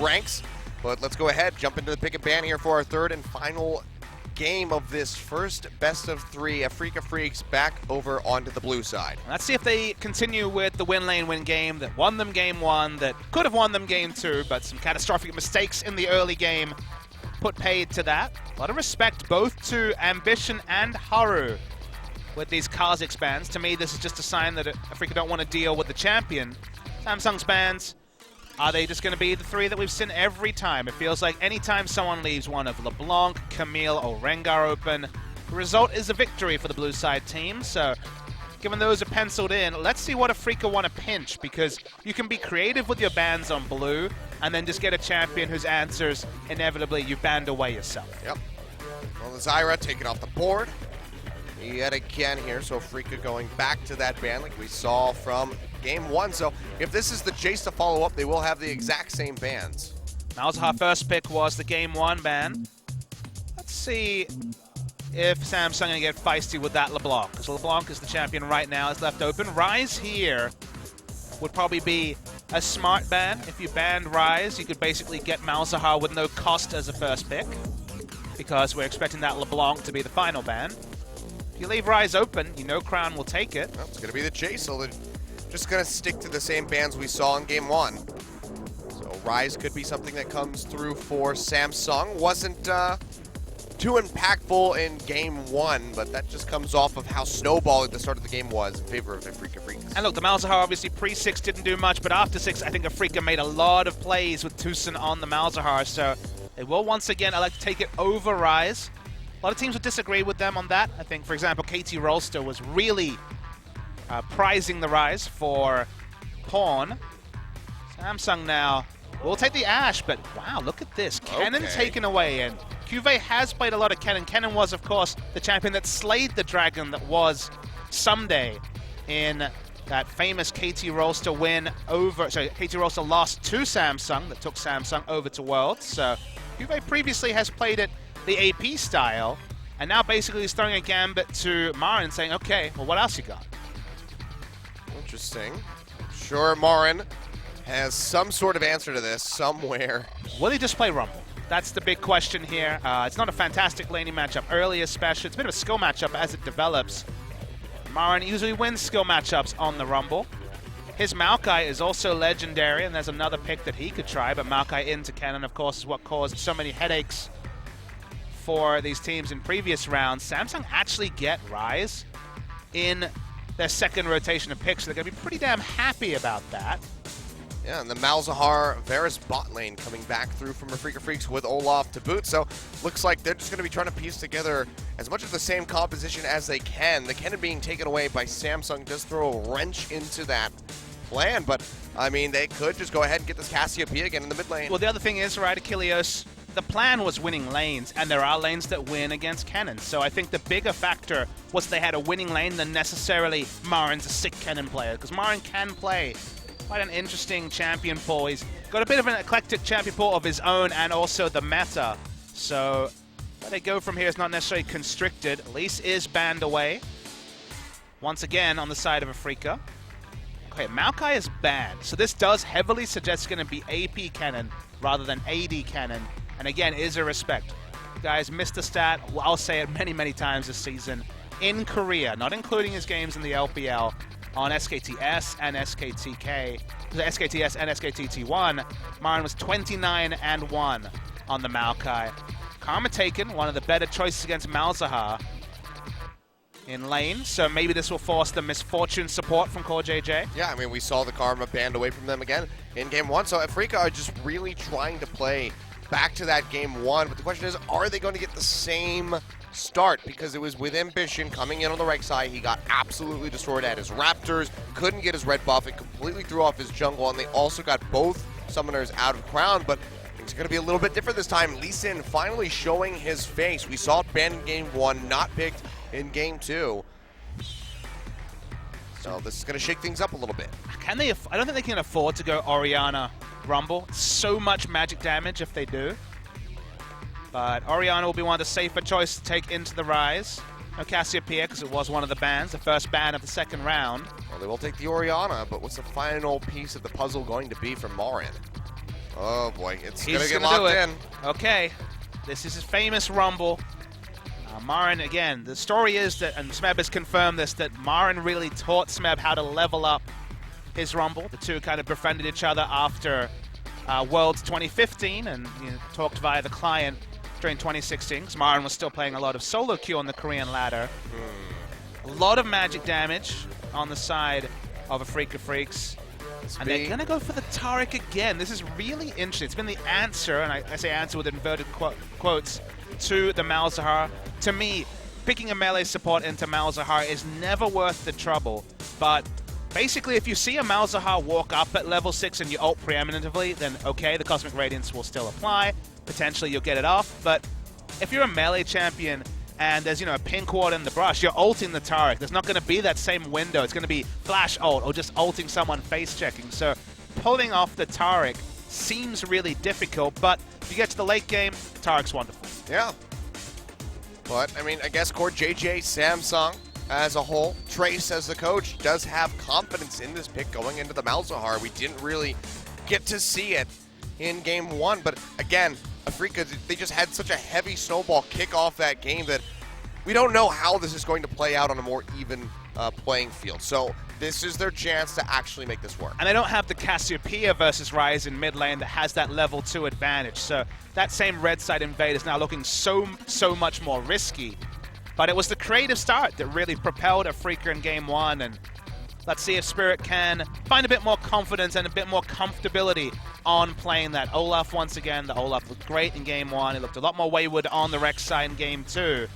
ranks. But let's go ahead, jump into the pick and ban here for our third and final game of this first best of 3. Afreeca Freecs back over onto the blue side. Let's see if they continue with the win lane win game that won them game 1, that could have won them game 2, but some catastrophic mistakes in the early game put paid to that. A lot of respect both to Ambition and Haru with these Kha'Zix bans. To me, this is just a sign that Afreeca don't want to deal with the champion. Samsung's bans, are they just going to be the 3 that we've seen every time? It feels like anytime someone leaves one of LeBlanc, Camille, or Rengar open, the result is a victory for the blue side team. So, given those are penciled in, let's see what Afreeca want to pinch, because you can be creative with your bans on blue and then just get a champion whose answers, inevitably, you banned away yourself. Yep. Well, the Zyra taken off the board yet again here, so Afreeca going back to that ban like we saw from game 1. So if this is the Jace to follow up, they will have the exact same bans. Malzahar first pick was the game 1 ban. Let's see if Samsung going to get feisty with that LeBlanc, because LeBlanc is the champion right now. It's left open. Ryze here would probably be a smart ban. If you banned Ryze, you could basically get Malzahar with no cost as a first pick, because we're expecting that LeBlanc to be the final ban. If you leave Ryze open, you know Crown will take it. Well, it's going to be the Jace, so they're just going to stick to the same bans we saw in game 1. So Ryze could be something that comes through for Samsung. Wasn't too impactful in game 1, but that just comes off of how snowballing the start of the game was in favor of Afreeca Freecs. And look, the Malzahar obviously pre-6 didn't do much, but after 6, I think Afreeca made a lot of plays with Tucson on the Malzahar, so they will once again elect to take it over Ryze. A lot of teams would disagree with them on that. I think, for example, KT Rolster was really prizing the Ryze for Pawn. Samsung now will take the Ashe, but wow, look at this. Kennen taken away, and Cuvée has played a lot of Kennen. Kennen was, of course, the champion that slayed the dragon that was Someday in that famous KT Rolster win over... Sorry, KT Rolster lost to Samsung that took Samsung over to Worlds. So Cuvée previously has played it the AP style, and now basically he's throwing a gambit to Marin saying, okay, well, what else you got? Interesting. Sure, Marin has some sort of answer to this somewhere. Will he just play Rumble? That's the big question here. It's not a fantastic laning matchup early, especially. It's a bit of a skill matchup as it develops. Marin usually wins skill matchups on the Rumble. His Maokai is also legendary, and there's another pick that he could try, but Maokai into Kennen, of course, is what caused so many headaches for these teams in previous rounds. Samsung actually get Ryze in their second rotation of picks, so they're going to be pretty damn happy about that. Yeah, and the Malzahar Varus bot lane coming back through from Afreeca Freecs with Olaf to boot. So looks like they're just going to be trying to piece together as much of the same composition as they can. The Kennen being taken away by Samsung does throw a wrench into that plan, but I mean, they could just go ahead and get this Cassiopeia again in the mid lane. Well, the other thing is, right, Achilles, the plan was winning lanes, and there are lanes that win against Kennen. So I think the bigger factor was they had a winning lane than necessarily Marin's a sick Kennen player, because Marin can play quite an interesting champion pool. He's got a bit of an eclectic champion pool of his own, and also the meta. So where they go from here is not necessarily constricted. Elise is banned away. Once again on the side of Afreeca. Okay, Maokai is banned. So this does heavily suggest it's going to be AP Kennen rather than AD Kennen. And again, is a respect. Guys, missed a stat. I'll say it many, many times this season. In Korea, not including his games in the LPL, on SKTS and SKTK, SKTS and SKTT1, Marin was 29-1 on the Maokai. Karma taken, one of the better choices against Malzahar in lane, so maybe this will force the misfortune support from Core JJ. Yeah, I mean, we saw the Karma banned away from them again in game 1, so Afreeca are just really trying to play back to that game 1, but the question is, are they going to get the same start? Because it was with Ambition coming in on the right side, he got absolutely destroyed at his Raptors, couldn't get his red buff, it completely threw off his jungle, and they also got both summoners out of Crown, but things are going to be a little bit different this time. Lee Sin finally showing his face. We saw it banned in game 1, not picked in game 2. So this is going to shake things up a little bit. Can they? I don't think they can afford to go Orianna Rumble. So much magic damage if they do. But Orianna will be one of the safer choices to take into the Ryze. No Cassiopeia, because it was one of the bans, the first ban of the second round. Well, they will take the Orianna, but what's the final piece of the puzzle going to be from Marin? Oh boy, it's He's gonna get gonna locked do it. in. Okay, this is his famous Rumble. Marin, again, the story is that, and Smeb has confirmed this, that Marin really taught Smeb how to level up his Rumble. The two kind of befriended each other after Worlds 2015 and talked via the client during 2016, because Marin was still playing a lot of solo queue on the Korean ladder. A lot of magic damage on the side of Afreeca Freecs. And they're going to go for the Taric again. This is really interesting. It's been the answer, and I say answer with inverted quotes, to the Malzahar. To me, picking a melee support into Malzahar is never worth the trouble. But basically, if you see a Malzahar walk up at level 6 and you ult preeminently, then okay, the Cosmic Radiance will still apply. Potentially, you'll get it off. But if you're a melee champion and there's, a pink ward in the brush, you're ulting the Taric. There's not going to be that same window. It's going to be flash ult or just ulting someone face checking. So pulling off the Taric seems really difficult, but if you get to the late game, Taric's wonderful. Yeah. But, I mean, I guess Core JJ, Samsung as a whole, Trace as the coach, does have confidence in this pick going into the Malzahar. We didn't really get to see it in Game 1, but again, Afreeca, they just had such a heavy snowball kick off that game that we don't know how this is going to play out on a more even playing field. So this is their chance to actually make this work. And they don't have the Cassiopeia versus Ryze in mid lane that has that level 2 advantage. So that same red side invade is now looking so much more risky. But it was the creative start that really propelled Afreeca in Game 1. And let's see if Spirit can find a bit more confidence and a bit more comfortability on playing that. Olaf, once again, the Olaf looked great in Game 1. He looked a lot more wayward on the Rex side in Game 2.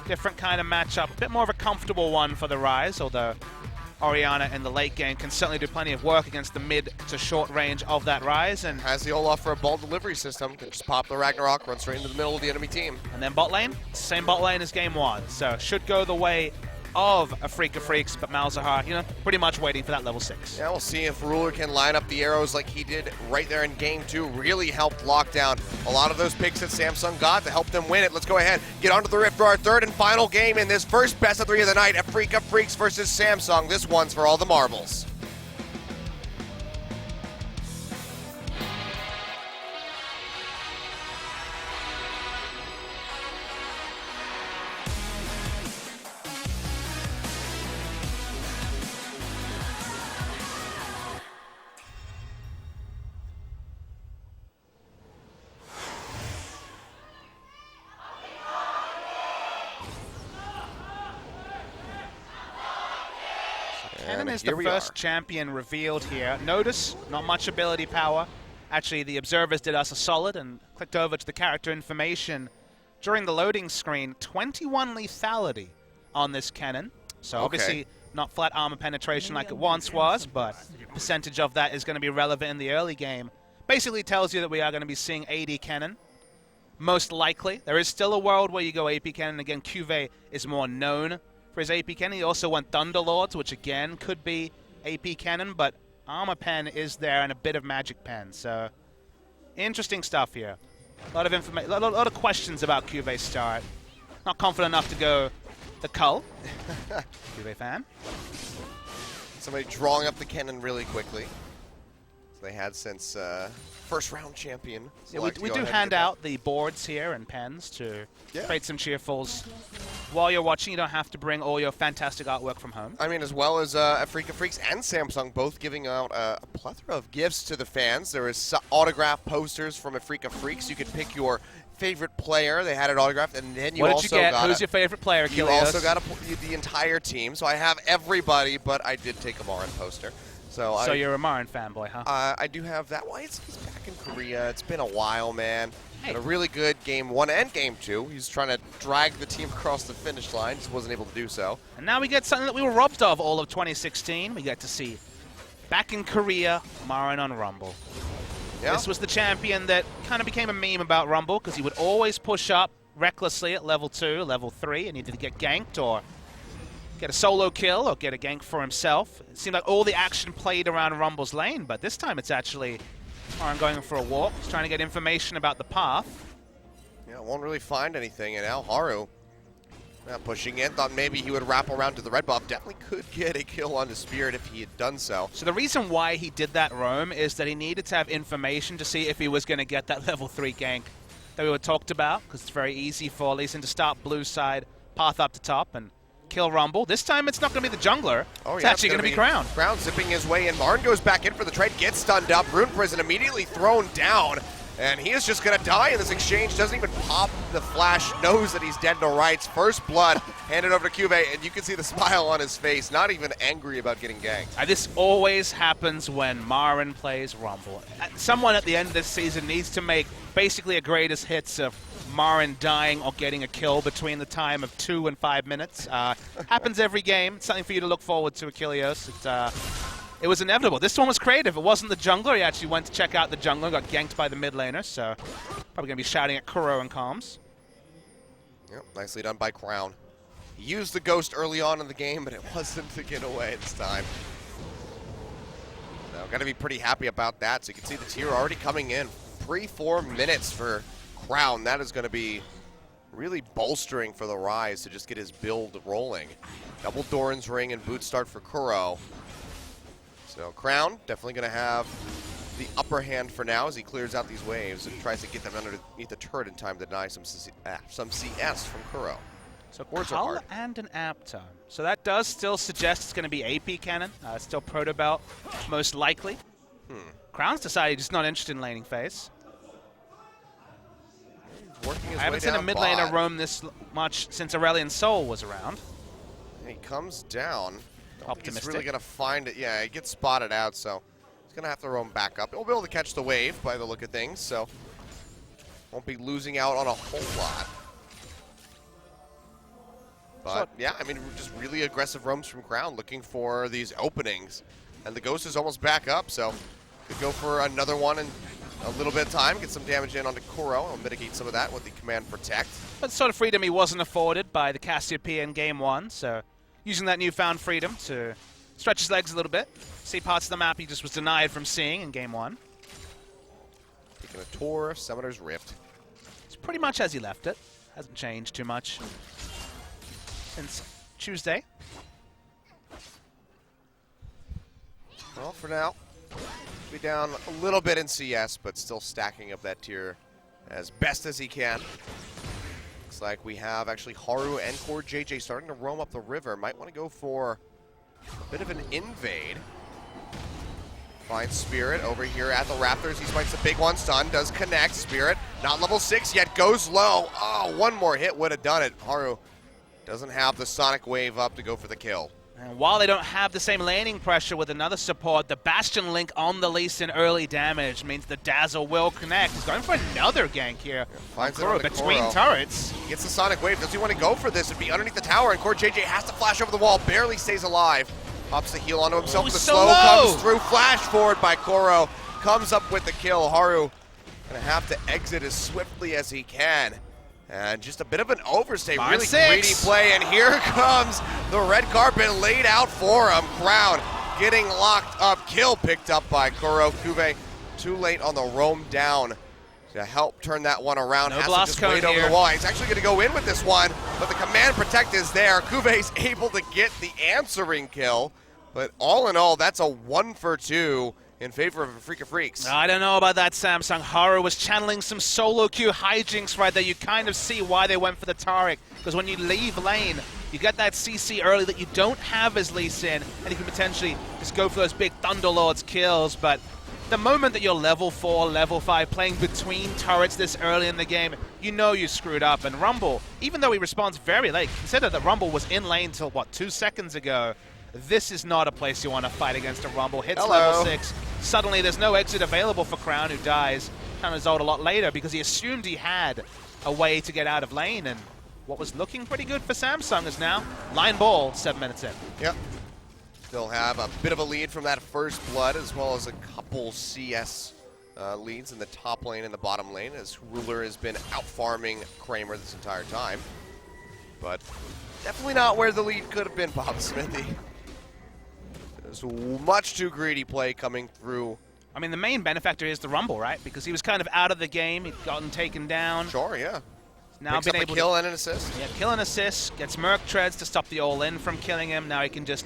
Different kind of matchup, a bit more of a comfortable one for the Ryze, although Orianna in the late game can certainly do plenty of work against the mid to short range of that Ryze. And has the Olaf for a ball delivery system, can just pop the Ragnarok, run straight into the middle of the enemy team. And then bot lane, same bot lane as Game 1, so should go the way of Afreeca Freecs, but Malzahar, pretty much waiting for that level 6. Yeah, we'll see if Ruler can line up the arrows like he did right there in Game 2. Really helped lock down a lot of those picks that Samsung got to help them win it. Let's go ahead, get onto the Rift for our third and final game in this first best of 3 of the night. Afreeca Freecs versus Samsung. This one's for all the marbles. Kennen is the first champion revealed here. Notice, not much ability power. Actually, the observers did us a solid and clicked over to the character information during the loading screen. 21 lethality on this Kennen. So obviously not flat armor penetration like it once was, but percentage of that is going to be relevant in the early game. Basically tells you that we are going to be seeing AD Kennen. Most likely. There is still a world where you go AP Kennen. Again, Cuvée is more known for his AP Kennen. He also went Thunderlords, which again could be AP Kennen, but Armor Pen is there and a bit of Magic Pen. So interesting stuff here. A lot of information, a lot of questions about Cuvé's start. Not confident enough to go the Cull. Cuvée fan. Somebody drawing up the Kennen really quickly. So they had since first round champion. Yeah, we do hand out the boards here and pens to create some cheerfuls. While you're watching, you don't have to bring all your fantastic artwork from home. I mean, as well as Afreeca Freecs and Samsung both giving out a plethora of gifts to the fans. There is autograph posters from Afreeca Freecs. You could pick your favorite player. They had it autographed, and then you also got Who's your favorite player, You also got the entire team. So I have everybody, but I did take a Marin poster. So you're a Marin fanboy, huh? I do have that. Why he's back in Korea. It's been a while, man. Had a really good Game 1 and Game 2. He's trying to drag the team across the finish line. Just wasn't able to do so. And now we get something that we were robbed of all of 2016. We get to see, back in Korea, Marin on Rumble. Yeah. This was the champion that kind of became a meme about Rumble because he would always push up recklessly at level 2, level 3, and he did get ganked or get a solo kill or get a gank for himself. It seemed like all the action played around Rumble's lane, but this time it's actually Marin going for a walk. He's trying to get information about the path. Yeah, won't really find anything, and now Haru Pushing in, thought maybe he would wrap around to the red buff. Definitely could get a kill onto Spirit if he had done so. So the reason why he did that roam is that he needed to have information to see if he was going to get that level 3 gank that we were talked about, because it's very easy for Lee Sin to start blue side, path up to top, and kill Rumble. This time it's not going to be the jungler. It's actually going to be Crown. Crown zipping his way in. Marn goes back in for the trade, gets stunned up. Rune Prison immediately thrown down. And he is just going to die in this exchange. Doesn't even pop the flash. Knows that he's dead to rights. First blood handed over to Cuvée, and you can see the smile on his face. Not even angry about getting ganked. This always happens when Marin plays Rumble. Someone at the end of this season needs to make basically a greatest hits of Marin dying or getting a kill between the time of 2 and 5 minutes. Happens every game. It's something for you to look forward to, Achilleos. It was inevitable. This one was creative. It wasn't the jungler. He actually went to check out the jungler, got ganked by the mid laner, so probably going to be shouting at Kuro and comms. Yep, nicely done by Crown. He used the ghost early on in the game, but it wasn't to get away this time. So got to be pretty happy about that. So you can see the tier already coming in. 3-4 minutes for Crown. That is going to be really bolstering for the Rise to just get his build rolling. Double Doran's Ring and boot start for Kuro. So Crown definitely going to have the upper hand for now as he clears out these waves and tries to get them underneath the turret in time to deny some CS from Kuro. So Cull and an Apto. So that does still suggest it's going to be AP cannon. Still Proto Belt, most likely. Crown's decided he's not interested in laning phase. I haven't seen a mid laner roam this much since Aurelion Sol was around. And he comes down. Optimistic. He's really going to find it. Yeah, he gets spotted out, so he's going to have to roam back up. He'll be able to catch the wave by the look of things, so won't be losing out on a whole lot. But, yeah, I mean, just really aggressive roams from Crown looking for these openings. And the Ghost is almost back up, so could go for another one in a little bit of time, get some damage in onto Kuro, and mitigate some of that with the command Protect. But sort of freedom he wasn't afforded by the Cassiopeia in Game 1, so using that newfound freedom to stretch his legs a little bit, see parts of the map he just was denied from seeing in Game 1. Taking a tour of Summoner's Rift. It's pretty much as he left it. Hasn't changed too much since Tuesday. Well, for now, be down a little bit in CS, but still stacking up that tier as best as he can. Looks like we have actually Haru and Core JJ starting to roam up the river. Might want to go for a bit of an invade. Finds Spirit over here at the Raptors. He spikes a big one. Stun does connect. Spirit not level 6 yet. Goes low. Oh, one more hit would have done it. Haru doesn't have the Sonic Wave up to go for the kill. And while they don't have the same laning pressure with another support, the Bastion link on the Lee Sin early damage means the Dazzle will connect. He's going for another gank here. Finds Kuro between turrets. He gets the Sonic Wave. Does he want to go for this? It'd be underneath the tower, and Core JJ has to flash over the wall. Barely stays alive. Pops the heal onto himself. The slow comes through. Flash forward by Kuro. Comes up with the kill. Haru gonna have to exit as swiftly as he can. And just a bit of an overstay, really greedy play, and here comes the red carpet laid out for him. Crown getting locked up, kill picked up by Kuro. Cuvée too late on the roam down to help turn that one around. No has blast to just wait over the wall. He's actually going to go in with this one, but the command Protect is there. Cuvé's able to get the answering kill, but all in all, that's a 1 for 2 in favor of Afreeca Freecs. I don't know about that, Samsung. Haru was channeling some solo queue hijinks right there. You kind of see why they went for the Taric, because when you leave lane, you get that CC early that you don't have as Lee Sin, and you can potentially just go for those big Thunderlords kills, but the moment that you're level 4, level 5, playing between turrets this early in the game, you know you screwed up. And Rumble, even though he responds very late, consider that Rumble was in lane till, what, 2 seconds ago. This is not a place you want to fight against a Rumble. Hits level 6. Suddenly there's no exit available for Crown, who dies. Kind of result a lot later because he assumed he had a way to get out of lane, and what was looking pretty good for Samsung is now line ball 7 minutes in. Yep. Still have a bit of a lead from that first blood, as well as a couple CS leads in the top lane and the bottom lane, as Ruler has been out farming Kramer this entire time. But definitely not where the lead could have been, Bob Smithy. There's much too greedy play coming through. I mean, the main benefactor is the Rumble, right? Because he was kind of out of the game. He'd gotten taken down. Sure, yeah. Now Picks up a kill and an assist. Yeah, kill and assist. Gets Merc Treads to stop the all-in from killing him. Now he can just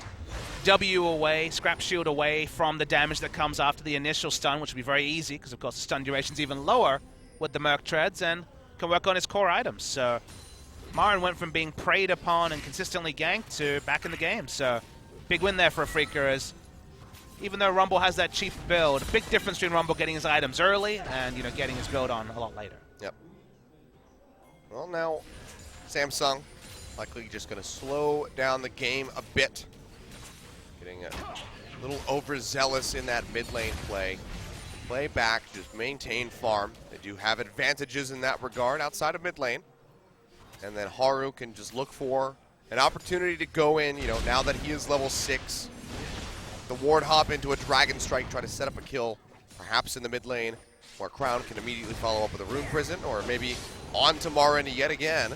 W away, scrap shield away from the damage that comes after the initial stun, which will be very easy because, of course, the stun duration's even lower with the Merc Treads and can work on his core items. So Marin went from being preyed upon and consistently ganked to back in the game. So big win there for Afreeca, as even though Rumble has that cheap build, big difference between Rumble getting his items early and, you know, getting his build on a lot later. Yep. Well, now Samsung likely just going to slow down the game a bit. Getting a little overzealous in that mid lane play. Play back, just maintain farm. They do have advantages in that regard outside of mid lane. And then Haru can just look for an opportunity to go in, you know, now that he is level 6. The ward hop into a Dragon Strike, try to set up a kill, perhaps in the mid lane, where Crown can immediately follow up with a Rune Prison, or maybe on to Marin yet again,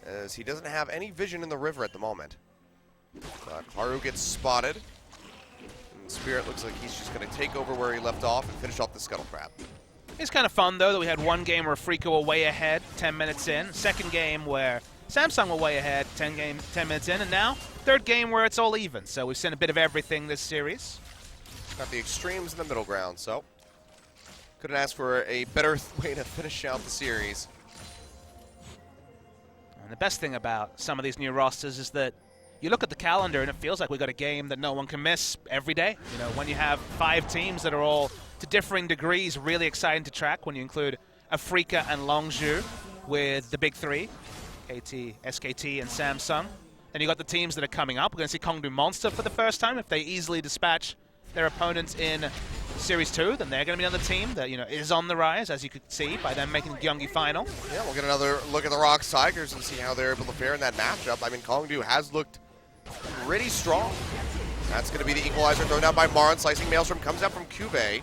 as he doesn't have any vision in the river at the moment. But Haru gets spotted. And Spirit looks like he's just going to take over where he left off and finish off the Scuttle Crab. It's kind of fun, though, that we had one game where Afreeca were way ahead 10 minutes in. Second game where Samsung were way ahead 10 minutes in. And now, third game where it's all even. So we've seen a bit of everything this series. Got the extremes in the middle ground, so couldn't ask for a better way to finish out the series. And the best thing about some of these new rosters is that you look at the calendar and it feels like we got a game that no one can miss every day. You know, when you have 5 teams that are all to differing degrees really exciting to track, when you include Afreeca and Longzhu with the big 3, KT, SKT, and Samsung. Then you got the teams that are coming up. We're going to see Kongdu Monster for the first time. If they easily dispatch their opponents in Series 2, then they're going to be another team that, you know, is on the rise, as you could see, by them making the Gyeonggi final. Yeah, we'll get another look at the Rocks Tigers and see how they're able to fare in that matchup. I mean, Kongdu has looked pretty strong. That's going to be the equalizer thrown out by Marin. Slicing Maelstrom comes out from Cube.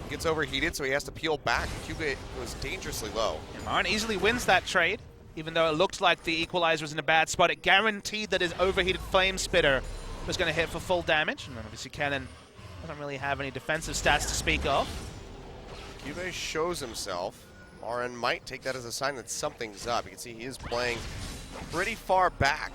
Gets overheated, so he has to peel back. Cube was dangerously low. And Marin easily wins that trade, even though it looked like the equalizer was in a bad spot. It guaranteed that his overheated Flame Spitter was going to hit for full damage. And obviously Kennen doesn't really have any defensive stats to speak of. Cube shows himself. Marin might take that as a sign that something's up. You can see he is playing pretty far back.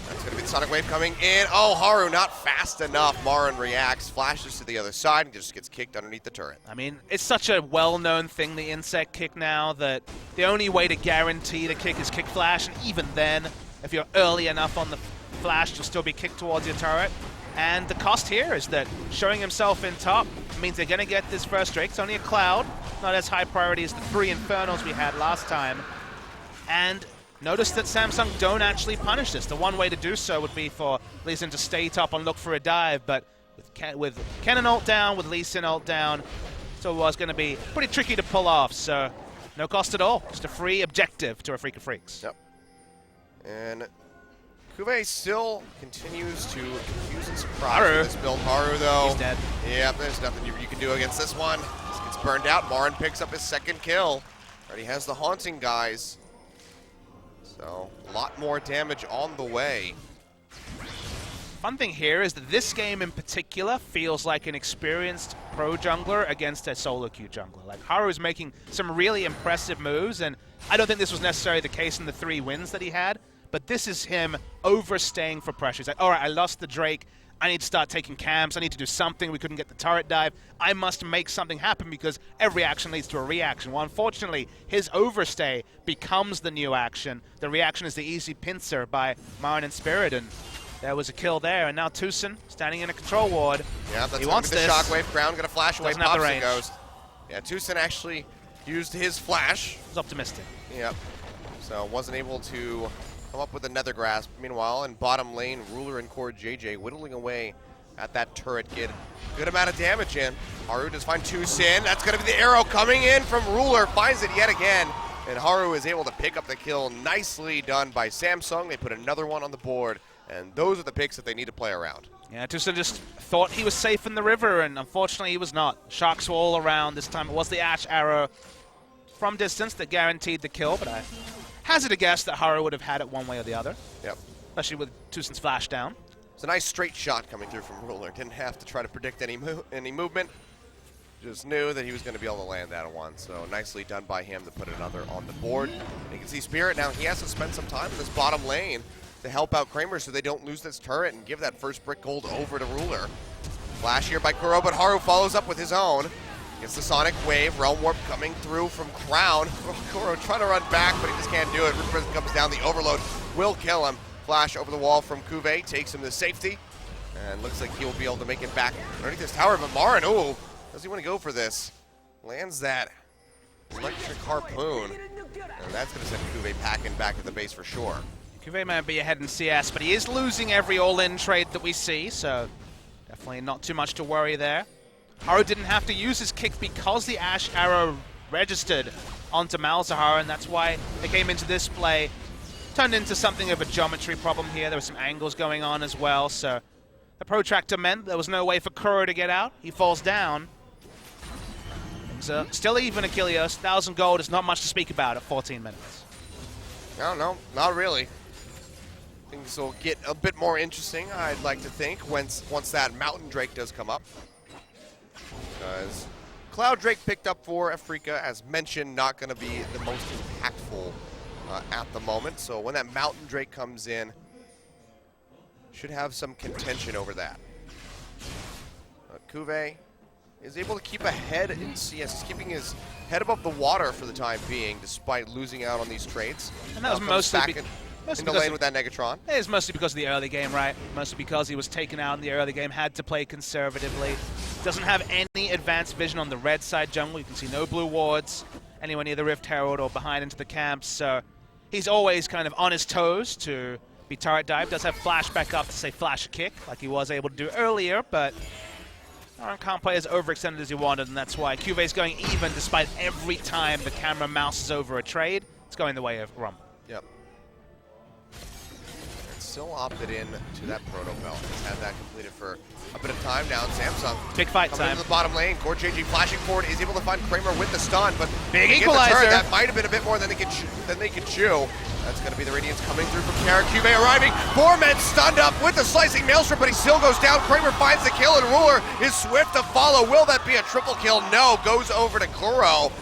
That's going to be the Sonic Wave coming in. Oh, Haru not fast enough. Marin reacts, flashes to the other side, and just gets kicked underneath the turret. I mean, it's such a well-known thing, the insect kick now, that the only way to guarantee the kick is kick flash, and even then, if you're early enough on the flash, you'll still be kicked towards your turret. And the cost here is that showing himself in top means they're going to get this first Drake. It's only a Cloud, not as high priority as the 3 Infernals we had last time. And notice that Samsung don't actually punish this. The one way to do so would be for Lee Sin to stay top and look for a dive, but with Kennen ult down, with Lee Sin ult down, so it was going to be pretty tricky to pull off. So no cost at all, just a free objective to Afreeca Freecs. Yep. And Cube still continues to confuse and surprise with this build. Haru, though, He's dead. Yep, there's nothing you can do against this one. This gets burned out. Marin picks up his second kill. Already has the Haunting guys. So, a lot more damage on the way. Fun thing here is that this game in particular feels like an experienced pro jungler against a solo queue jungler. Like, Haru is making some really impressive moves, and I don't think this was necessarily the case in the 3 wins that he had, but this is him overstaying for pressure. He's like, all right, I lost the Drake. I need to start taking camps. I need to do something. We couldn't get the turret dive. I must make something happen because every action leads to a reaction. Well, unfortunately, his overstay becomes the new action. The reaction is the easy pincer by Marin and Spirit, and there was a kill there. And now Tucson standing in a control ward. Yeah, that's he wants the this. shockwave. Crown gonna flash away. Doesn't have the Pops range. and goes. Yeah, Tucson actually used his flash. He's optimistic. Yep. So wasn't able to come up with a Nether Grasp. Meanwhile, in bottom lane, Ruler and Core JJ whittling away at that turret kid. Good amount of damage in. Haru does find Tucson. That's going to be the arrow coming in from Ruler. Finds it yet again. And Haru is able to pick up the kill. Nicely done by Samsung. They put another one on the board. And those are the picks that they need to play around. Yeah, Tucson just thought he was safe in the river, and unfortunately he was not. Sharks were all around. This time it was the Ash arrow from distance that guaranteed the kill, but I hazard a guess that Haru would have had it one way or the other. Yep. Especially with Tucson's flash down. It's a nice straight shot coming through from Ruler. Didn't have to try to predict any movement. Just knew that he was going to be able to land that one. So nicely done by him to put another on the board. And you can see Spirit now, he has to spend some time in this bottom lane to help out Kramer so they don't lose this turret and give that first brick gold over to Ruler. Flash here by Kuro, but Haru follows up with his own. Gets the Sonic Wave, Realm Warp coming through from Crown. Kuro trying to run back, but he just can't do it. Ripper comes down, the Overload will kill him. Flash over the wall from Cuvée, takes him to safety. And looks like he'll be able to make it back underneath this tower. But Marin, ooh, does he want to go for this? Lands that electric harpoon. And that's going to send Cuvée packing back to the base for sure. Cuvée might be ahead in CS, but he is losing every all-in trade that we see, so definitely not too much to worry there. Haru didn't have to use his kick because the Ash Arrow registered onto Malzahar, and that's why it came into this play. Turned into something of a geometry problem here. There were some angles going on as well, so the protractor meant there was no way for Kuro to get out. He falls down. Still even Achilles. 1,000 gold is not much to speak about at 14 minutes. No, not really. Things will get a bit more interesting, I'd like to think, once that Mountain Drake does come up. Because Cloud Drake picked up for Afreeca, as mentioned, not going to be the most impactful at the moment. So when that Mountain Drake comes in, should have some contention over that. Cuvée is able to keep ahead in CS. He's keeping his head above the water for the time being, despite losing out on these trades. And that was mostly in the lane with that Negatron. It was mostly because of the early game, right? Mostly because he was taken out in the early game, had to play conservatively. Doesn't have any advanced vision on the red side jungle. You can see no blue wards anywhere near the Rift Herald or behind into the camps. So he's always kind of on his toes to be turret dive. Does have flash back up to say flash kick, like he was able to do earlier, but Aaron can't play as overextended as he wanted, and that's why Cuvé's going even despite every time the camera mouses over a trade. It's going the way of Rumble. Yep. Still opted in to that Proto Belt. He's had that completed for a bit of time now. Samsung big fight coming time into the bottom lane. Core JG flashing forward, is able to find Kramer with the stun, but big equalizer. That might have been a bit more than they could chew. That's going to be the Radiance coming through from Kara. Cuvée arriving. 4 men stunned up with the slicing Maelstrom, but he still goes down. Kramer finds the kill, and Ruler is swift to follow. Will that be a triple kill? No. Goes over to Kuro.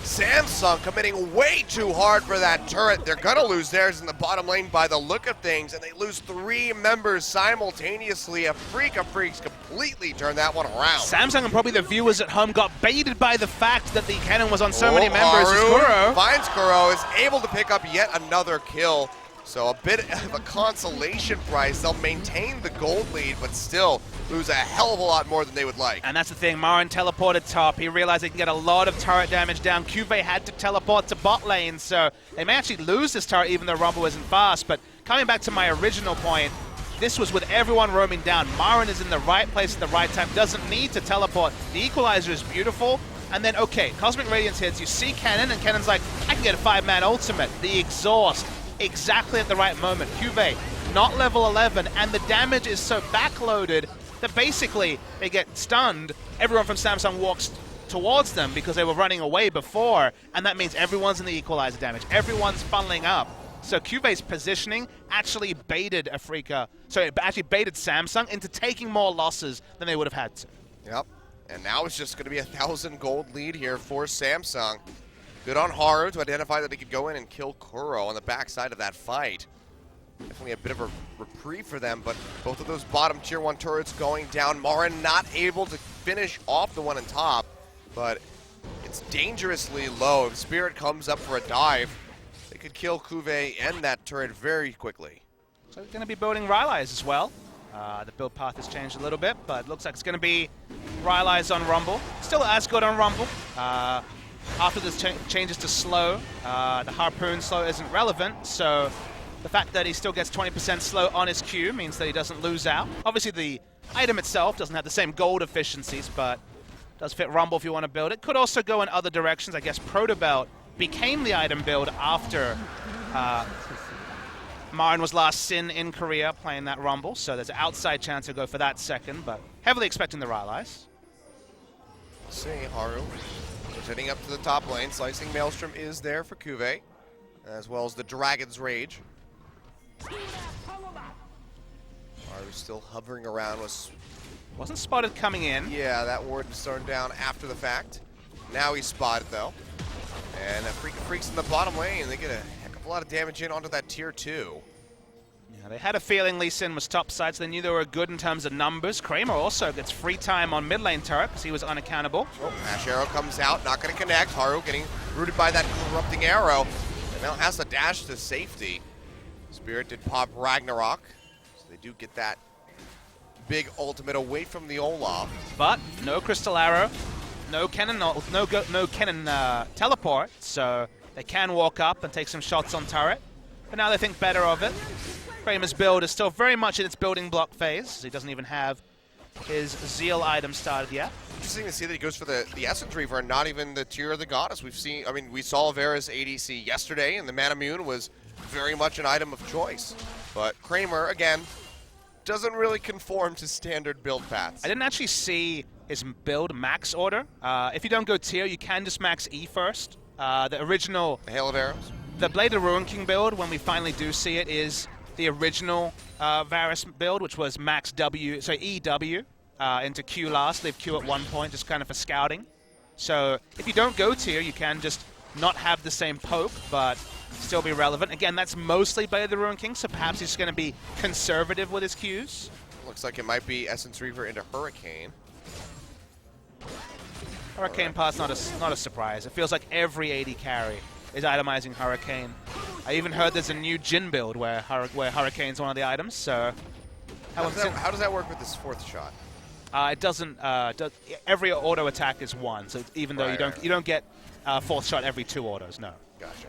Samsung committing way too hard for that turret. They're going to lose theirs in the bottom lane by the look of things, and they lose 3 members simultaneously. Afreeca Freecs completely turned that one around. Samsung and probably the viewers at home got baited by the fact that the cannon was on so many members. Kuro finds Kuro, is able to pick up yet another kill. So a bit of a consolation prize. They'll maintain the gold lead, but still lose a hell of a lot more than they would like. And that's the thing, Marin teleported top. He realized he can get a lot of turret damage down. Cuvée had to teleport to bot lane, so they may actually lose this turret even though Rumble isn't fast. But coming back to my original point, this was with everyone roaming down. Marin is in the right place at the right time, doesn't need to teleport. The equalizer is beautiful. And then, okay, Cosmic Radiance hits. You see Cannon, and Cannon's like, I can get a 5-man ultimate. The exhaust. Exactly at the right moment. Cuvée, not level 11, and the damage is so backloaded that basically they get stunned. Everyone from Samsung walks towards them because they were running away before, and that means everyone's in the equalizer damage. Everyone's funneling up. So Cuvé's positioning actually baited Afreeca, sorry, actually baited Samsung into taking more losses than they would have had to. Yep, and now it's just going to be a 1,000 gold lead here for Samsung. Good on Haru to identify that he could go in and kill Kuro on the backside of that fight. Definitely a bit of a reprieve for them, but both of those bottom tier 1 turrets going down. Marin not able to finish off the one on top, but it's dangerously low. If Spirit comes up for a dive, they could kill Cuvée and that turret very quickly. So we're going to be building Rylai's as well. The build path has changed a little bit, but it looks like it's going to be Rylai's on Rumble. Still as good on Rumble. After this changes to slow, the harpoon slow isn't relevant, so the fact that he still gets 20% slow on his Q means that he doesn't lose out. Obviously the item itself doesn't have the same gold efficiencies, but does fit Rumble if you want to build it. Could also go in other directions. I guess Protobelt became the item build after Marin was last seen in Korea playing that Rumble, so there's an outside chance to go for that second, but heavily expecting the Rylai's. Let's see, Haru. Heading up to the top lane, Slicing Maelstrom is there for Cuvée, as well as the Dragon's Rage. Haru still hovering around with Wasn't spotted coming in. Yeah, that ward was thrown down after the fact. Now he's spotted, though. And Afreeca Freecs in the bottom lane. They get a heck of a lot of damage in onto that tier 2. Yeah, they had a feeling Lee Sin was topside, so they knew they were good in terms of numbers. Kramer also gets free time on mid lane turret because he was unaccountable. Oh, Ash Arrow comes out, not going to connect. Haru getting rooted by that corrupting arrow. And now has the dash to safety. Spirit did pop Ragnarok, so they do get that big ultimate away from the Olaf. But no Crystal Arrow, no cannon, no cannon teleport, so they can walk up and take some shots on turret. But now they think better of it. Kramer's build is still very much in its building block phase. He doesn't even have his Zeal item started yet. Interesting to see that he goes for the Essence Reaver and not even the Tear of the Goddess. We saw Vera's ADC yesterday, and the Manamune was very much an item of choice. But Kramer, again, doesn't really conform to standard build paths. I didn't actually see his build max order. If you don't go tier, you can just max E first. The original... The Hail of Arrows? The Blade of Ruin King build, when we finally do see it, is the original Varus build, which was max W, so EW into Q last, leave Q at 1 point, just kind of for scouting. So if you don't go tier, you can just not have the same poke, but still be relevant. Again, that's mostly Blade of the Ruin King, so perhaps he's going to be conservative with his Qs. Looks like it might be Essence Reaver into Hurricane. Hurricane part's not a surprise. It feels like every AD carry is itemizing Hurricane. I even heard there's a new Jhin build where Hurricane's one of the items, so... How does that work with this fourth shot? It doesn't... every auto attack is one, so even though you don't get fourth shot every 2 autos, no. Gotcha.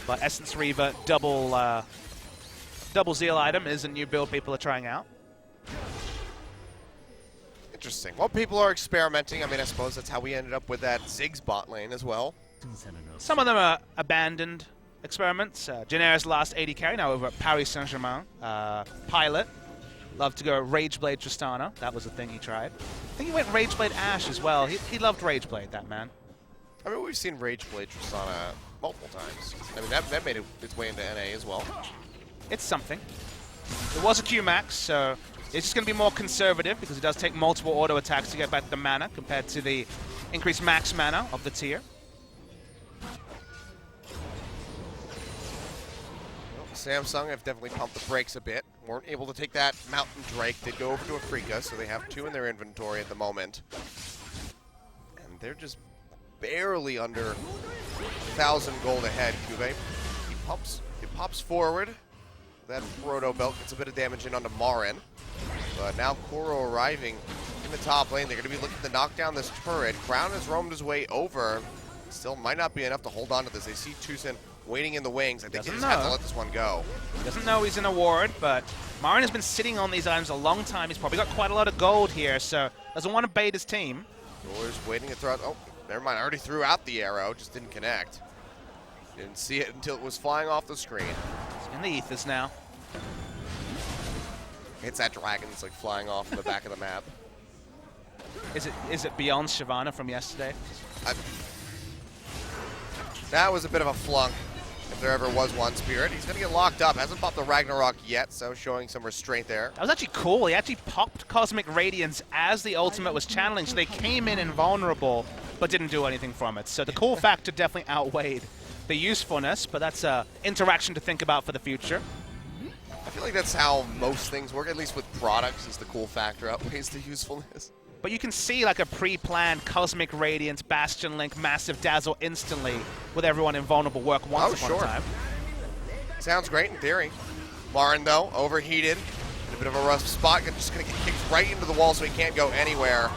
But Essence Reaver double Zeal item is a new build people are trying out. Interesting. Well, people are experimenting. I mean, I suppose that's how we ended up with that Ziggs bot lane as well. Some of them are abandoned experiments. Janare's last AD carry, now over at Paris Saint-Germain. Pilot, loved to go Rageblade Tristana. That was the thing he tried. I think he went Rageblade Ashe as well. He loved Rageblade, that man. I mean, we've seen Rageblade Tristana multiple times. I mean, that made its way into NA as well. It's something. It was a Q max, so it's just going to be more conservative because it does take multiple auto attacks to get back the mana compared to the increased max mana of the tier. Samsung have definitely pumped the brakes a bit. Weren't able to take that Mountain Drake. Did go over to Afreeca, so they have 2 in their inventory at the moment. And they're just barely under 1,000 gold ahead. Cuvée, he pops forward. That Proto Belt gets a bit of damage in onto Marin. But now Kuro arriving in the top lane. They're going to be looking to knock down this turret. Crown has roamed his way over. Still might not be enough to hold on to this. They see Tucson waiting in the wings. I think they just have to let this one go. He doesn't know he's in a ward, but Marin has been sitting on these items a long time. He's probably got quite a lot of gold here, so doesn't want to bait his team. Doors waiting to throw out. Oh, never mind. I already threw out the arrow. Just didn't connect. Didn't see it until it was flying off the screen. He's in the ethers now. Hits that dragon. It's like flying off in the back of the map. Is it beyond Shyvana from yesterday? That was a bit of a flunk, if there ever was one. Spirit, he's going to get locked up. Hasn't popped the Ragnarok yet, so showing some restraint there. That was actually cool. He actually popped Cosmic Radiance as the ultimate was channeling, so they came in invulnerable, but didn't do anything from it. So the cool factor definitely outweighed the usefulness, but that's an interaction to think about for the future. I feel like that's how most things work, at least with products, is the cool factor outweighs the usefulness. But you can see like a pre-planned Cosmic Radiance, Bastion Link, Massive Dazzle instantly with everyone invulnerable work once upon a time. Sounds great in theory. Marin, though, overheated. In a bit of a rough spot. Just going to get kicked right into the wall so he can't go anywhere.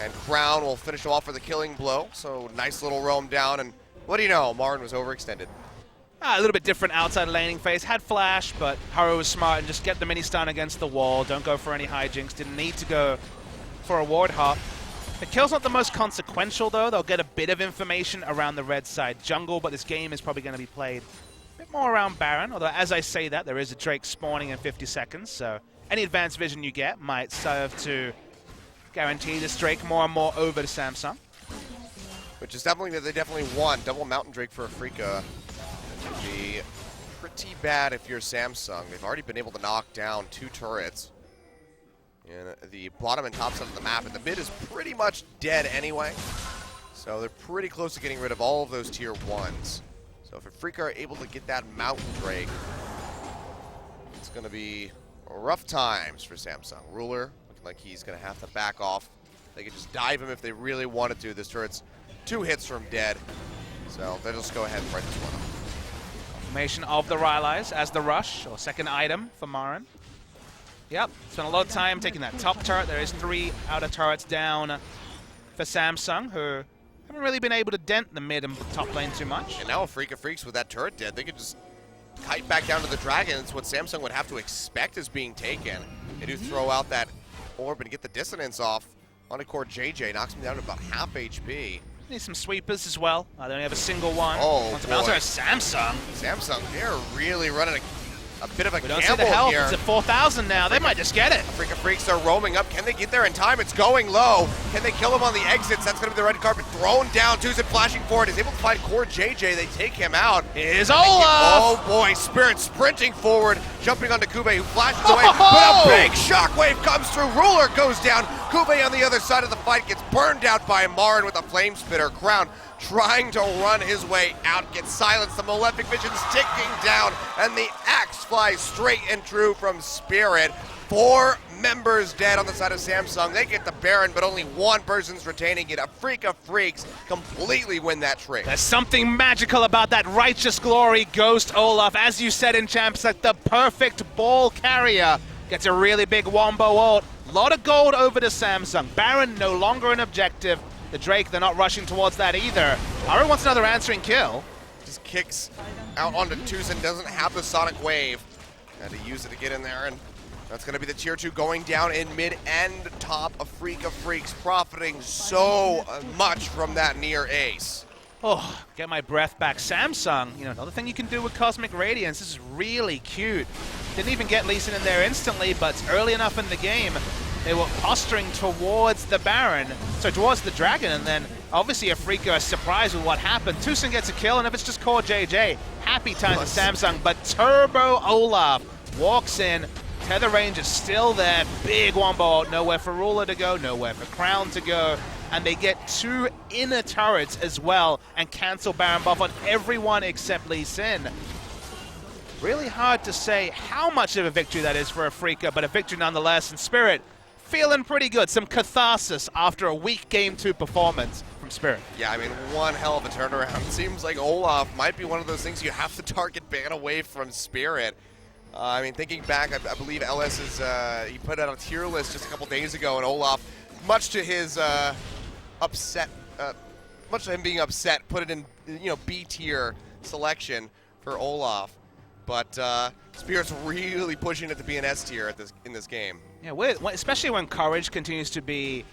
And Crown will finish him off for the killing blow. So nice little roam down. And what do you know? Marin was overextended. A little bit different outside laning phase. Had flash, but Haru was smart and just get the mini stun against the wall. Don't go for any hijinks. Didn't need to go for a ward hop. The kill's not the most consequential, though. They'll get a bit of information around the red side jungle, but this game is probably going to be played a bit more around Baron. Although, as I say that, there is a Drake spawning in 50 seconds, so any advanced vision you get might serve to guarantee this Drake more and more over to Samsung. Which is definitely that they definitely want. Double Mountain Drake for Afreeca would be pretty bad if you're Samsung. They've already been able to knock down 2 turrets. in the bottom and top side of the map, and the mid is pretty much dead anyway. So they're pretty close to getting rid of all of those tier 1s. So if Afreeca are able to get that Mountain Drake, it's going to be rough times for Samsung. Ruler looking like he's going to have to back off. They could just dive him if they really wanted to. This turret's 2 hits from dead. So they'll just go ahead and write this one up. Confirmation of the Rylai's as the rush, or second item for Maren. Yep, spent a lot of time taking that top turret. There is 3 outer turrets down for Samsung, who haven't really been able to dent the mid and top lane too much. And now Afreeca Freecs with that turret dead, they could just kite back down to the dragon. It's what Samsung would have to expect is being taken. They do throw out that orb and get the dissonance off onto core JJ, knocks him down to about half HP. Need some sweepers as well. They only have a single one. Oh, Onto boy. Bouncer, Samsung. Samsung, they're really running a bit of a We don't see the gamble health. here. It's at 4,000 now. They might just get it. Afreeca Freecs are roaming up. Can they get there in time? It's going low. Can they kill him on the exits? That's going to be the red carpet thrown down. Tucson flashing forward. Is able to find core JJ. They take him out. Here's Olaf. Oh boy, Spirit sprinting forward, jumping onto Kube, who flashes away. But a big shockwave comes through. Ruler goes down. Kube on the other side of the fight gets burned out by Maren with a flame spitter. Crown trying to run his way out, gets silenced. The Malefic Vision's ticking down, and the axe flies straight and true from Spirit. 4 members dead on the side of Samsung. They get the Baron, but only 1 person's retaining it. Afreeca Freecs completely win that trade. There's something magical about that Righteous Glory Ghost Olaf. As you said in Champs, like the perfect ball carrier. Gets a really big wombo ult. A lot of gold over to Samsung. Baron no longer an objective. The Drake, they're not rushing towards that either. Aru wants another answering kill. Just kicks out onto Tucson, doesn't have the Sonic Wave. Had to use it to get in there, and that's going to be the tier 2 going down in mid and top. Afreeca Freecs profiting so much from that near ace. Oh, get my breath back. Samsung, another thing you can do with Cosmic Radiance. This is really cute. Didn't even get Lee Sin in there instantly, but it's early enough in the game. They were posturing towards the Baron, so towards the Dragon, and then obviously Afreeca is surprised with what happened. Tucson gets a kill, and if it's just core JJ, happy time to Samsung, but Turbo Olaf walks in. Tether range is still there. Big wombo out, nowhere for Ruler to go, nowhere for Crown to go, and they get 2 inner turrets as well and cancel Baron buff on everyone except Lee Sin. Really hard to say how much of a victory that is for Afreeca, but a victory nonetheless, and Spirit feeling pretty good. Some catharsis after a weak Game 2 performance from Spirit. Yeah, I mean, one hell of a turnaround. Seems like Olaf might be one of those things you have to target ban away from Spirit. I mean, thinking back, I believe LS is, he put out a tier list just a couple days ago, and Olaf, much to his much to him being upset, put it in, B tier selection for Olaf. But Spirit's really pushing it to be an S tier in this game. Yeah, especially when Courage continues to be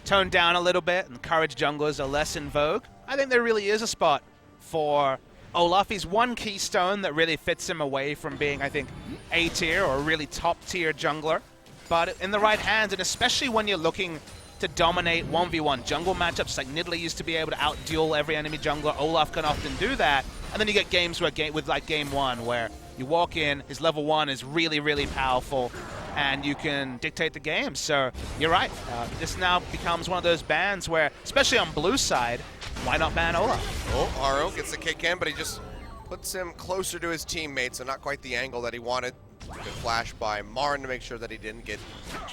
toned down a little bit and Courage junglers are less in vogue. I think there really is a spot for Olaf. He's one keystone that really fits him away from being, I think, A tier or a really top tier jungler. But in the right hands, and especially when you're looking to dominate 1v1 jungle matchups, like Nidalee used to be able to out-duel every enemy jungler, Olaf can often do that. And then you get games with like Game 1 where you walk in, his level 1 is really, really powerful, and you can dictate the game. So you're right. This now becomes one of those bans where, especially on blue side, why not ban Olaf? Oh, Aro gets the kick in, but he just puts him closer to his teammate, so not quite the angle that he wanted. Good flash by Maren to make sure that he didn't get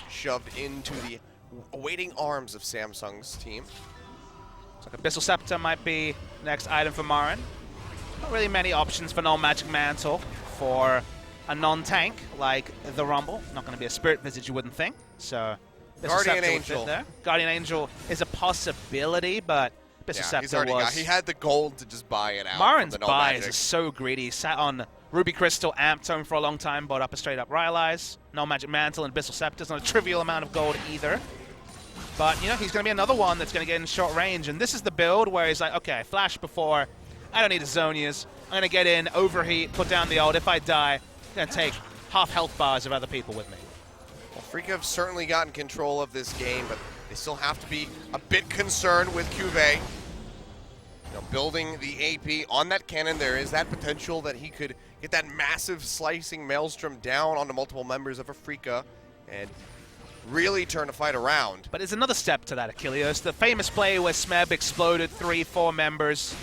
shoved into the awaiting arms of Samsung's team. Looks like Abyssal Scepter might be next item for Maren. Not really many options for non-Magic Mantle for a non-tank like the Rumble. Not going to be a Spirit Visage, you wouldn't think. So Guardian Angel. There. Guardian Angel is a possibility, but Abyssal Scepter was... He had the gold to just buy it out. Maren's buys are so greedy. He sat on Ruby Crystal, amped home for a long time, bought up a straight-up Rylai's. Non-Magic Mantle and Abyssal Scepter. Not a trivial amount of gold either. But, he's going to be another one that's going to get in short range. And this is the build where he's like, okay, I flashed before. I don't need Azonias. I'm going to get in, overheat, put down the ult. If I die, I'm going to take half health bars of other people with me. Well, Afreeca have certainly gotten control of this game, but they still have to be a bit concerned with Cuvée. Building the AP on that cannon, there is that potential that he could get that massive slicing maelstrom down onto multiple members of Afreeca and really turn the fight around. But there's another step to that, Achilles. The famous play where Smeb exploded 3-4 members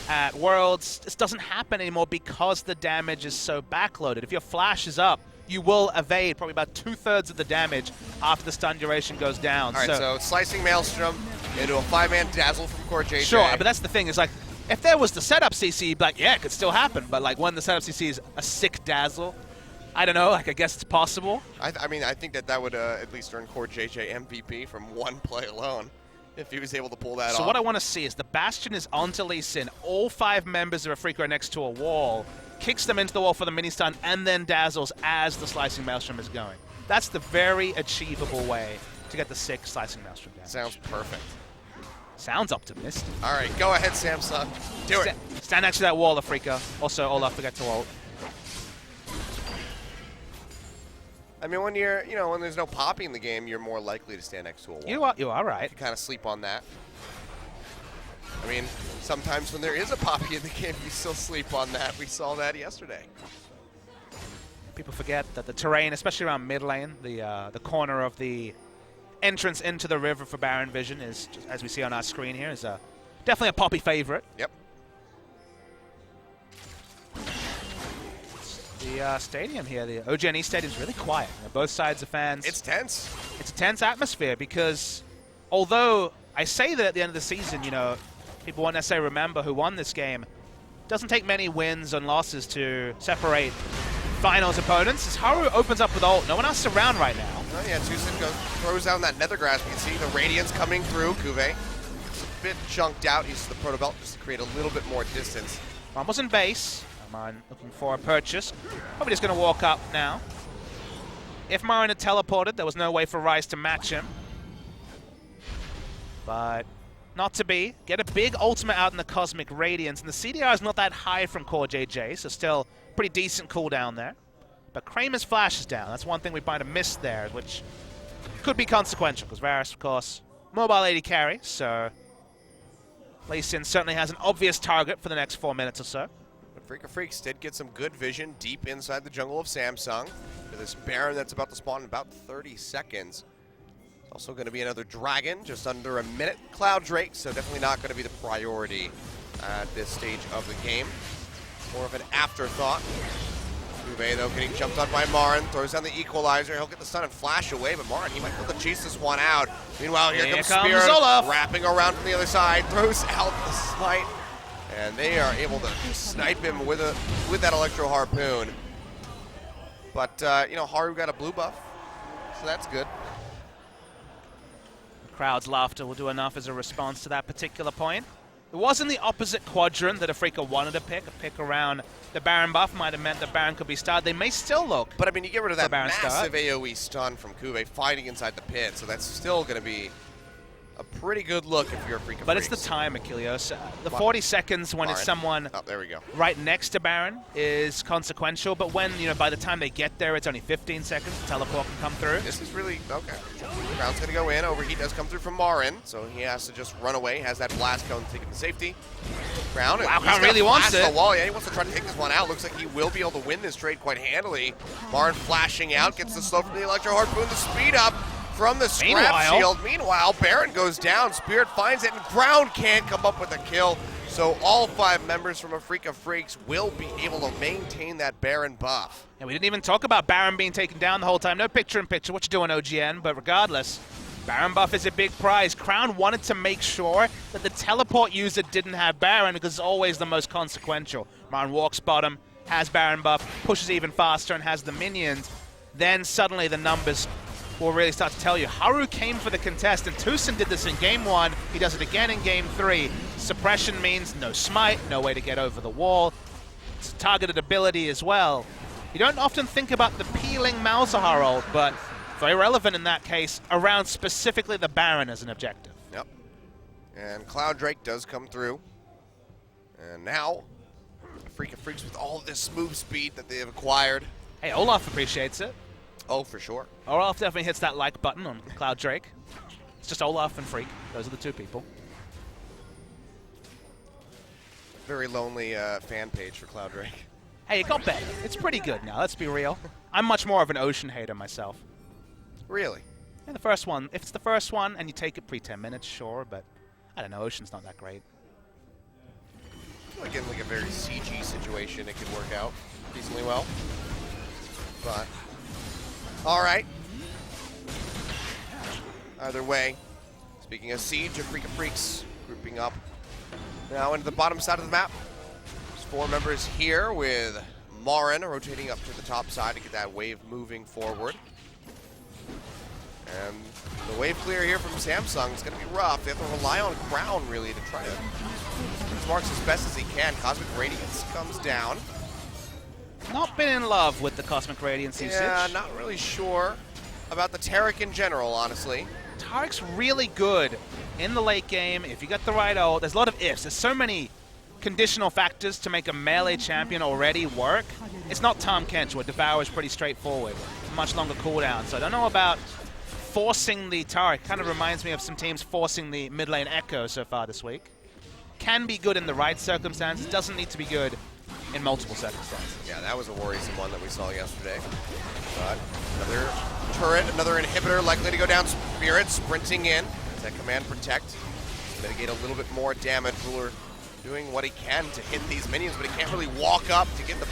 at Worlds. This doesn't happen anymore because the damage is so backloaded. If your flash is up, you will evade probably about 2/3 of the damage after the stun duration goes down. All right, so slicing Maelstrom into a 5-man dazzle from Core JJ. Sure, but that's the thing, is like, if there was the setup CC, you'd be like, yeah, it could still happen. But like when the setup CC is a sick dazzle, I don't know, like I guess it's possible. I mean, I think that would at least earn Core JJ MVP from one play alone, if he was able to pull that off. So what I want to see is the Bastion is onto Lee Sin. All 5 members of Afreeca are next to a wall, kicks them into the wall for the mini-stun, and then dazzles as the Slicing Maelstrom is going. That's the very achievable way to get the sick Slicing Maelstrom damage. Sounds perfect. Sounds optimistic. All right, go ahead, Samsung. Do it. Stand next to that wall, Afreeca. Also, Olaf, forget to ult. I mean, when you're, when there's no Poppy in the game, you're more likely to stand next to a wall. You are right. You kind of sleep on that. I mean, sometimes when there is a Poppy in the game, you still sleep on that. We saw that yesterday. People forget that the terrain, especially around mid lane, the corner of the entrance into the river for Baron Vision is, just, as we see on our screen here, is definitely a Poppy favorite. Yep. The stadium here, the OGNE stadium, is really quiet. Both sides of fans. It's tense. It's a tense atmosphere because although I say that at the end of the season, people won't necessarily remember who won this game, it doesn't take many wins and losses to separate finals opponents. As Haru opens up with ult, no one else is around right now. Oh yeah, Tucson throws down that nether grass. You can see the Radiance coming through. Kuve, it's a bit chunked out. Uses the proto belt just to create a little bit more distance. Rumbles in base. Marin looking for a purchase. Probably just going to walk up now. If Marin had teleported, there was no way for Ryze to match him. But not to be. Get a big ultimate out in the Cosmic Radiance. And the CDR is not that high from Core JJ, so still pretty decent cooldown there. But Kramer's flash is down. That's one thing we might have missed there, which could be consequential, because Varus, of course, mobile AD carry, so Lee Sin certainly has an obvious target for the next 4 minutes or so. Afreeca Freecs did get some good vision deep inside the jungle of Samsung for this Baron that's about to spawn in about 30 seconds. It's also going to be another Dragon, just under a minute. Cloud Drake, so definitely not going to be the priority at this stage of the game. More of an afterthought. Uve, though, getting jumped on by Marin, throws down the equalizer. He'll get the stun and flash away, but Marin, he might be able to chase this one out. Meanwhile, here comes Spirit, Olaf, wrapping around from the other side, throws out the smite. And they are able to snipe him with that Electro Harpoon. But, Haru got a blue buff, so that's good. The crowd's laughter will do enough as a response to that particular point. It was in the opposite quadrant that Afreeca wanted to pick. A pick around the Baron buff might have meant that Baron could be starred. They may still look. But, I mean, you get rid of that massive start. AoE stun from Kuve fighting inside the pit, so that's still going to be a pretty good look if you're Afreeca Freecs. But it's the time, Achilles. The 40 seconds when Marin. it's someone there we go. right next to Baron is consequential, but when, by the time they get there, it's only 15 seconds. The teleport can come through. This is really, okay. Crown's going to go in. Overheat does come through from Marin, so he has to just run away. Has that blast cone to take him to safety. Crown, wow, Crown really wants it. The wall. Yeah, he wants to try to take this one out. Looks like he will be able to win this trade quite handily. Marin flashing out, gets the slow from the Electro Harpoon, the speed up from the scrap shield. Meanwhile, Baron goes down. Spirit finds it, and Crown can't come up with a kill. So all 5 members from Afreeca Freecs will be able to maintain that Baron buff. And we didn't even talk about Baron being taken down the whole time. No picture-in-picture. What you doing, OGN? But regardless, Baron buff is a big prize. Crown wanted to make sure that the teleport user didn't have Baron because it's always the most consequential. Marin walks bottom, has Baron buff, pushes even faster, and has the minions. Then suddenly the numbers will really start to tell you. Haru came for the contest, and Tucson did this in Game 1. He does it again in Game 3. Suppression means no smite, no way to get over the wall. It's a targeted ability as well. You don't often think about the peeling Malzahar ult, but very relevant in that case around specifically the Baron as an objective. Yep. And Cloud Drake does come through. And now, Afreeca Freecs with all of this move speed that they have acquired. Hey, Olaf appreciates it. Oh, for sure. Olaf definitely hits that like button on Cloud Drake. It's just Olaf and Freak. Those are the 2 people. Very lonely fan page for Cloud Drake. Hey, it got better. It's pretty good now, let's be real. I'm much more of an Ocean hater myself. Really? Yeah, the first one. If it's the first one and you take it pre-10 minutes, sure, but I don't know. Ocean's not that great. Again, like a very CG situation, it could work out decently well. But, all right. Either way, speaking of Siege, Afreeca Freecs grouping up now into the bottom side of the map. There's 4 members here with Marin rotating up to the top side to get that wave moving forward. And the wave clear here from Samsung is going to be rough. They have to rely on Crown, really, to try to use marks as best as he can. Cosmic Radiance comes down. Not been in love with the Cosmic Radiance usage. Yeah, not really sure about the Taric in general, honestly. Taric's really good in the late game. If you got the right ult, there's a lot of ifs. There's so many conditional factors to make a melee champion already work. It's not Tahm Kench, where Devour is pretty straightforward. Much longer cooldown. So I don't know about forcing the Taric. Kind of reminds me of some teams forcing the mid lane Echo so far this week. Can be good in the right circumstances. Doesn't need to be good in multiple circumstances. Yeah, that was a worrisome one that we saw yesterday. But another turret, another inhibitor likely to go down. Spirit sprinting in. Does that command protect? Mitigate a little bit more damage. Ruler doing what he can to hit these minions, but he can't really walk up to get the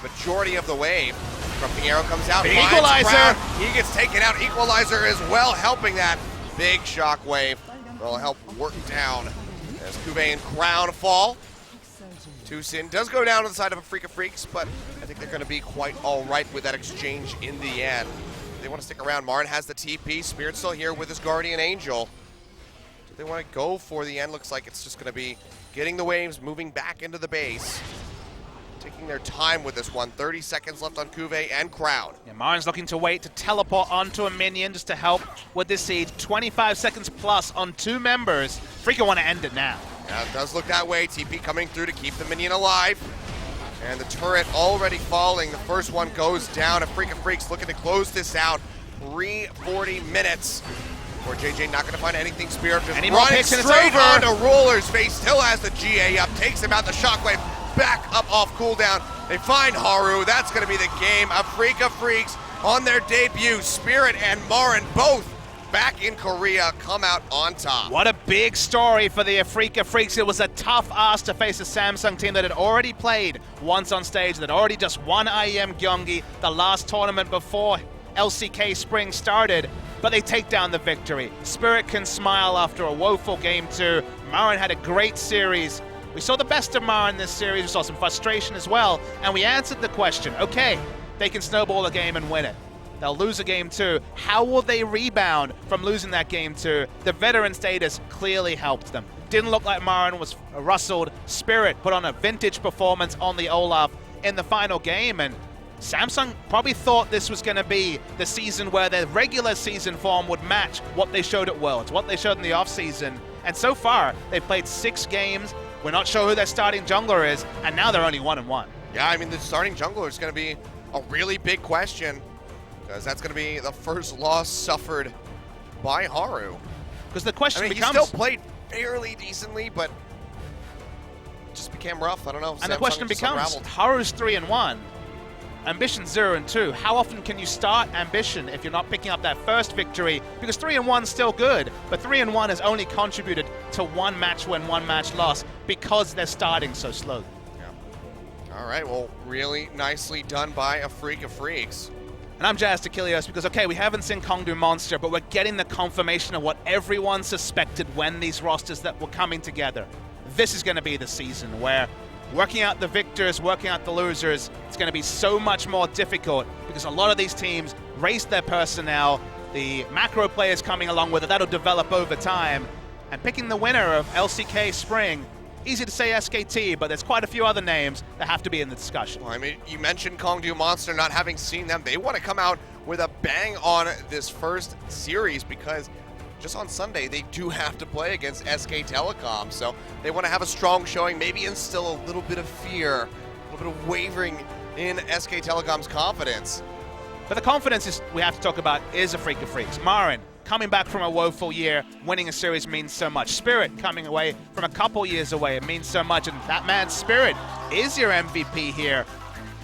majority of the wave. From the arrow comes out. Big Equalizer! He gets taken out. Equalizer as well, helping that big shockwave. Will help work down as Kuve and Crown fall. Tucson does go down to the side of Afreeca Freecs, but I think they're going to be quite all right with that exchange in the end. They want to stick around. Marin has the TP. Spirit's still here with his Guardian Angel. Do they want to go for the end? Looks like it's just going to be getting the waves, moving back into the base. Taking their time with this one. 30 seconds left on Kuve and Crown. Yeah, Marin's looking to wait to teleport onto a minion just to help with this siege. 25 seconds plus on 2 members. Freeca want to end it now. Yeah, it does look that way. TP coming through to keep the minion alive. And the turret already falling. The first one goes down. Afreeca Freecs looking to close this out. 3:40 minutes. Or JJ not going to find anything. Spirit just running straight onto Ruler's face. Still has the GA up. Takes him out. The shockwave back up off cooldown. They find Haru. That's going to be the game. Afreeca Freecs on their debut. Spirit and Marin both back in Korea come out on top. What a big story for the Afreeca Freecs. It was a tough ask to face a Samsung team that had already played once on stage, that already just won IEM Gyeonggi the last tournament before LCK Spring started, but they take down the victory. Spirit can smile after a woeful game 2. Marin had a great series. We saw the best of Marin this series. We saw some frustration as well, and we answered the question. Okay, they can snowball a game and win it. They'll lose a game 2. How will they rebound from losing that game 2? The veteran status clearly helped them. Didn't look like Marin was rustled. Spirit put on a vintage performance on the Olaf in the final game, and Samsung probably thought this was going to be the season where their regular season form would match what they showed at Worlds, what they showed in the offseason. And so far, they've played 6 games. We're not sure who their starting jungler is, and now they're only 1-1. Yeah, I mean, the starting jungler is going to be a really big question, because that's going to be the first loss suffered by Haru. Because the question becomes... becomes... he still played fairly decently, but it just became rough. I don't know. And Samsung the question becomes, Haru's 3-1, Ambition 0-2. How often can you start Ambition if you're not picking up that first victory? Because 3-1 is still good, but 3-1 has only contributed to 1 match win, 1 match loss because they're starting so slowly. Yeah. All right, well, really nicely done by Afreeca Freecs. And I'm jazzed to Kilios because, okay, we haven't seen Kongdu Monster, but we're getting the confirmation of what everyone suspected when these rosters that were coming together. This is going to be the season where working out the victors, working out the losers, it's going to be so much more difficult because a lot of these teams raised their personnel, the macro players coming along with it, that'll develop over time. And picking the winner of LCK Spring, easy to say SKT, but there's quite a few other names that have to be in the discussion. Well, I mean, you mentioned Kongdu Monster, not having seen them. They want to come out with a bang on this first series because just on Sunday, they do have to play against SK Telecom. So they want to have a strong showing, maybe instill a little bit of fear, a little bit of wavering in SK Telecom's confidence. But the confidence is we have to talk about is Afreeca Freecs. Marin, coming back from a woeful year, winning a series means so much. Spirit coming away from a couple years away, it means so much. And that man, Spirit, is your MVP here.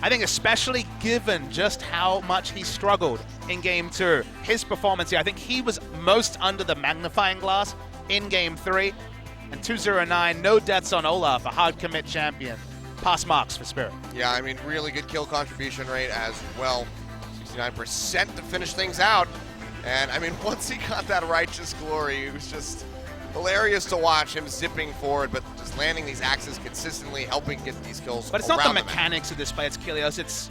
I think especially given just how much he struggled in Game 2. His performance here, I think he was most under the magnifying glass in Game 3. And 2-0-9, no deaths on Olaf, a hard commit champion. Pass marks for Spirit. Yeah, I mean, really good kill contribution rate as well. 69% to finish things out. And, I mean, once he got that righteous glory, it was just hilarious to watch him zipping forward, but just landing these axes consistently, helping get these kills. But it's not the mechanics of this play, it's Kilios. It's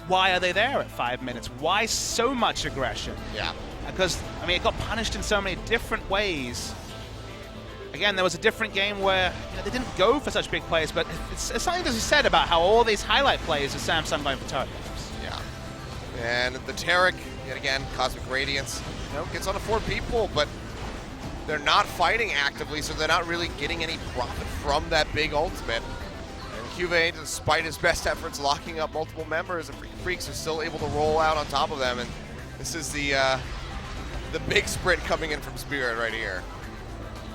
why are they there at 5 minutes? Why so much aggression? Yeah. Because, I mean, it got punished in so many different ways. Again, there was a different game where they didn't go for such big plays, but it's something to be said about how all these highlight plays are Samsung going for targets. Yeah. And the Taric, yet again, Cosmic Radiance, gets on to 4 people, but they're not fighting actively, so they're not really getting any profit from that big ultimate. And QV, despite his best efforts locking up multiple members, Afreeca Freecs are still able to roll out on top of them, and this is the big sprint coming in from Spirit right here.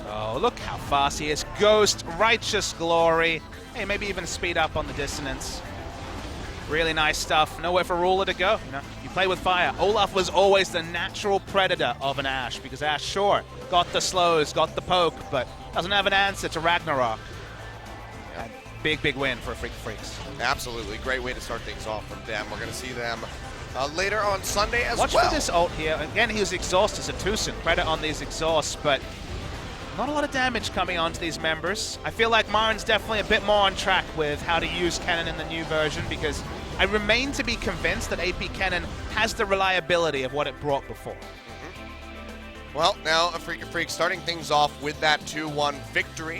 Oh, look how fast he is. Ghost, Righteous Glory. Hey, maybe even speed up on the dissonance. Really nice stuff. Nowhere for Ruler to go. You play with fire. Olaf was always the natural predator of an Ashe, because Ashe, sure, got the slows, got the poke, but doesn't have an answer to Ragnarok. Yeah. Big, big win for Afreeca Freecs. Absolutely. Great way to start things off from them. We're going to see them later on Sunday as well. Watch for this ult here. Again, he was exhausted, so Tucson, credit on these exhausts, but not a lot of damage coming onto these members. I feel like Marin's definitely a bit more on track with how to use Kennen in the new version, because I remain to be convinced that AP Kennen has the reliability of what it brought before. Well, now Afreeca Freecs starting things off with that 2-1 victory.